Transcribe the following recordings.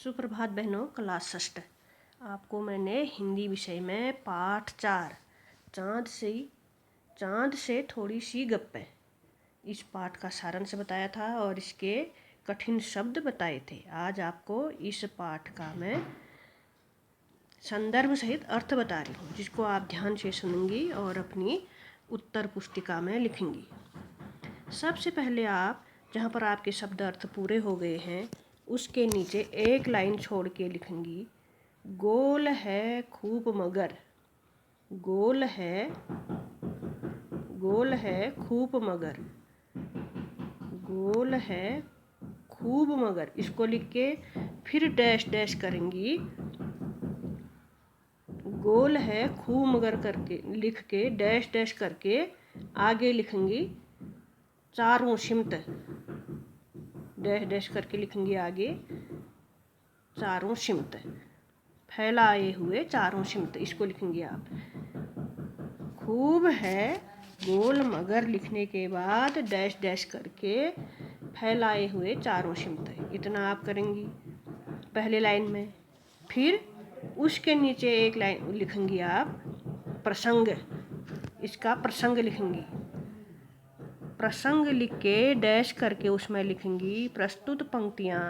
सुप्रभात बहनों, क्लास षष्ठ। आपको मैंने हिंदी विषय में पाठ 4 चाँद से थोड़ी सी गप्पें इस पाठ का सारांश बताया था और इसके कठिन शब्द बताए थे। आज आपको इस पाठ का मैं संदर्भ सहित अर्थ बता रही हूँ, जिसको आप ध्यान से सुनेंगी और अपनी उत्तर पुस्तिका में लिखेंगी। सबसे पहले आप जहाँ पर आपके शब्द अर्थ पूरे हो गए हैं उसके नीचे एक लाइन छोड़ के लिखेंगी, गोल है खूब मगर। गोल है खूब मगर। गोल है खूब मगर। इसको लिख के फिर डैश डैश करेंगी। गोल है खूब मगर करके लिख के डैश डैश करके आगे लिखेंगी चारों सिमत। डैश डैश करके लिखेंगे आगे चारों सिमत, फैलाए हुए चारों सिमत। इसको लिखेंगे आप। खूब है गोल मगर लिखने के बाद डैश डैश करके फैलाए हुए चारों सिमत। इतना आप करेंगी पहले लाइन में। फिर उसके नीचे एक लाइन लिखेंगी आप प्रसंग। इसका प्रसंग लिखेंगी। प्रसंग लिख के डैश करके उसमें लिखेंगी प्रस्तुत पंक्तियाँ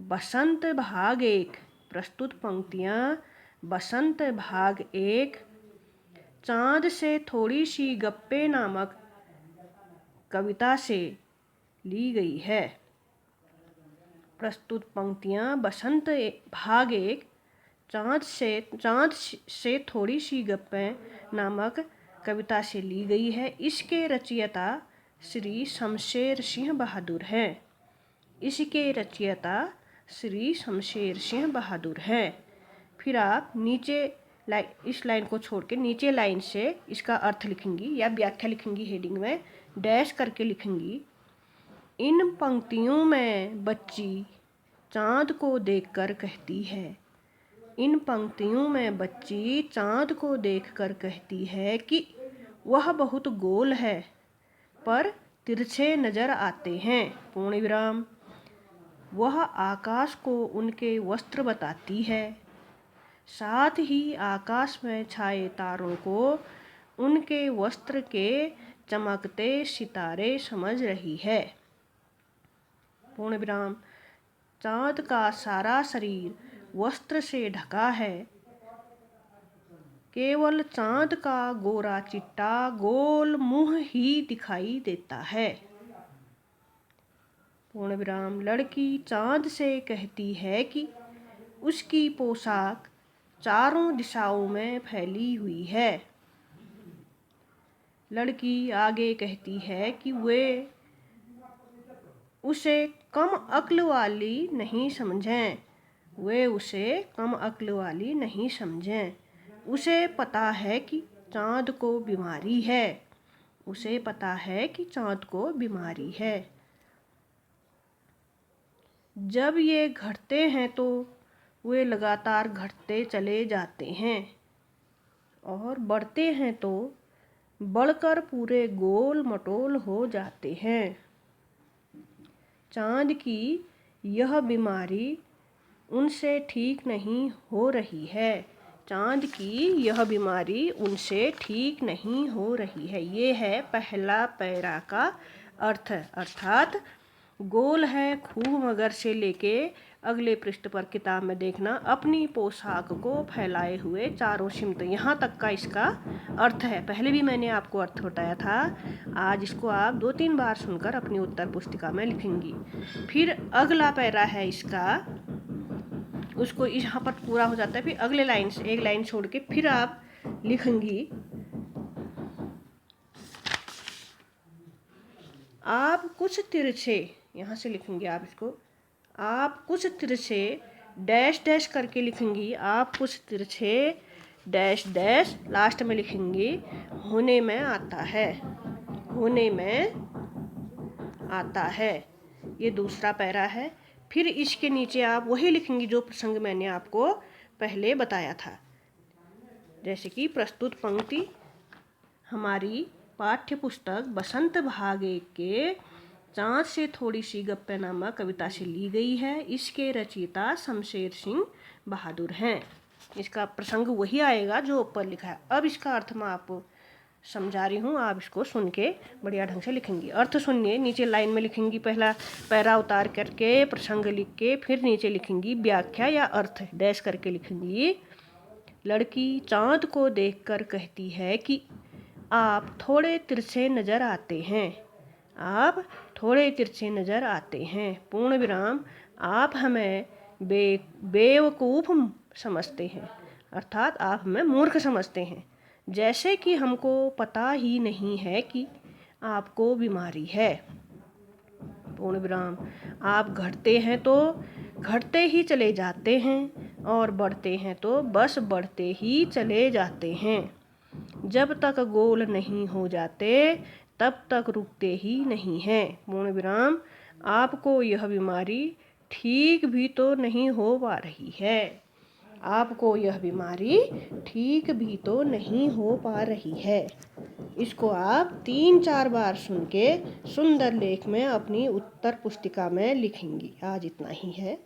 बसंत भाग 1। प्रस्तुत पंक्तियाँ बसंत भाग 1 चाँद से थोड़ी सी गप्पे नामक कविता से ली गई है। प्रस्तुत पंक्तियाँ बसंत भाग 1 चाँद से थोड़ी सी गप्पें नामक कविता से ली गई है। इसके रचयिता श्री शमशेर सिंह बहादुर हैं। इसके रचयिता श्री शमशेर सिंह बहादुर हैं। फिर आप नीचे इस लाइन को छोड़ के नीचे लाइन से इसका अर्थ लिखेंगी या व्याख्या लिखेंगी। हेडिंग में डैश करके लिखेंगी, इन पंक्तियों में बच्ची चाँद को देखकर कहती है। इन पंक्तियों में बच्ची चाँद को देखकर कहती है कि वह बहुत गोल है पर तिरछे नजर आते हैं। पूर्ण विराम। वह आकाश को उनके वस्त्र बताती है, साथ ही आकाश में छाए तारों को उनके वस्त्र के चमकते सितारे समझ रही है। पूर्ण विराम। चाँद का सारा शरीर वस्त्र से ढका है, केवल चाँद का गोरा चिट्टा गोल मुंह ही दिखाई देता है। पूर्ण विराम। लड़की चाँद से कहती है कि उसकी पोशाक चारों दिशाओं में फैली हुई है। लड़की आगे कहती है कि वे उसे कम अक्ल वाली नहीं समझें। वे उसे कम अक्ल वाली नहीं समझें। उसे पता है कि चाँद को बीमारी है। उसे पता है कि चाँद को बीमारी है। जब ये घटते हैं तो वे लगातार घटते चले जाते हैं और बढ़ते हैं तो बढ़कर पूरे गोल मटोल हो जाते हैं। चाँद की यह बीमारी उनसे ठीक नहीं हो रही है। चाँद की यह बीमारी उनसे ठीक नहीं हो रही है। ये है पहला पैरा का अर्थ। अर्थात गोल है खूब मगर से लेके अगले पृष्ठ पर किताब में देखना अपनी पोशाक को फैलाए हुए चारों सिमत, यहाँ तक का इसका अर्थ है। पहले भी मैंने आपको अर्थ बताया था। आज इसको आप 2-3 बार सुनकर अपनी उत्तर पुस्तिका में लिखेंगी। फिर अगला पैरा है इसका, उसको यहाँ पर पूरा हो जाता है। फिर अगले लाइन से एक लाइन छोड़ के फिर आप लिखेंगी, आप कुछ तिरछे। यहाँ से लिखेंगे आप इसको, आप कुछ तिरछे डैश डैश करके लिखेंगी। आप कुछ तिरछे डैश डैश लास्ट में लिखेंगी होने में आता है। होने में आता है। ये दूसरा पैरा है। फिर इसके नीचे आप वही लिखेंगी जो प्रसंग मैंने आपको पहले बताया था। जैसे कि प्रस्तुत पंक्ति हमारी पाठ्य पुस्तक बसंत भाग 1 के चाँद से थोड़ी सी गप्पें नामक कविता से ली गई है। इसके रचयिता शमशेर सिंह बहादुर हैं। इसका प्रसंग वही आएगा जो ऊपर लिखा है। अब इसका अर्थ मैं आपको समझा रही हूँ, आप इसको सुन के बढ़िया ढंग से लिखेंगी। अर्थ सुनिए, नीचे लाइन में लिखेंगी, पहला पैरा उतार करके प्रसंग लिख के फिर नीचे लिखेंगी व्याख्या या अर्थ डैश करके लिखेंगी। लड़की चाँद को देखकर कहती है कि आप थोड़े तिरछे नज़र आते हैं। आप थोड़े तिरछे नज़र आते हैं, पूर्ण विराम। आप हमें बेवकूफ़ समझते हैं, अर्थात आप हमें मूर्ख समझते हैं, जैसे कि हमको पता ही नहीं है कि आपको बीमारी है, पूर्ण विराम। आप घटते हैं तो घटते ही चले जाते हैं और बढ़ते हैं तो बस बढ़ते ही चले जाते हैं। जब तक गोल नहीं हो जाते तब तक रुकते ही नहीं हैं, पूर्ण विराम। आपको यह बीमारी ठीक भी तो नहीं हो पा रही है। आपको यह बीमारी ठीक भी तो नहीं हो पा रही है। इसको आप 3-4 बार सुन के सुंदर लेख में अपनी उत्तर पुस्तिका में लिखेंगी। आज इतना ही है।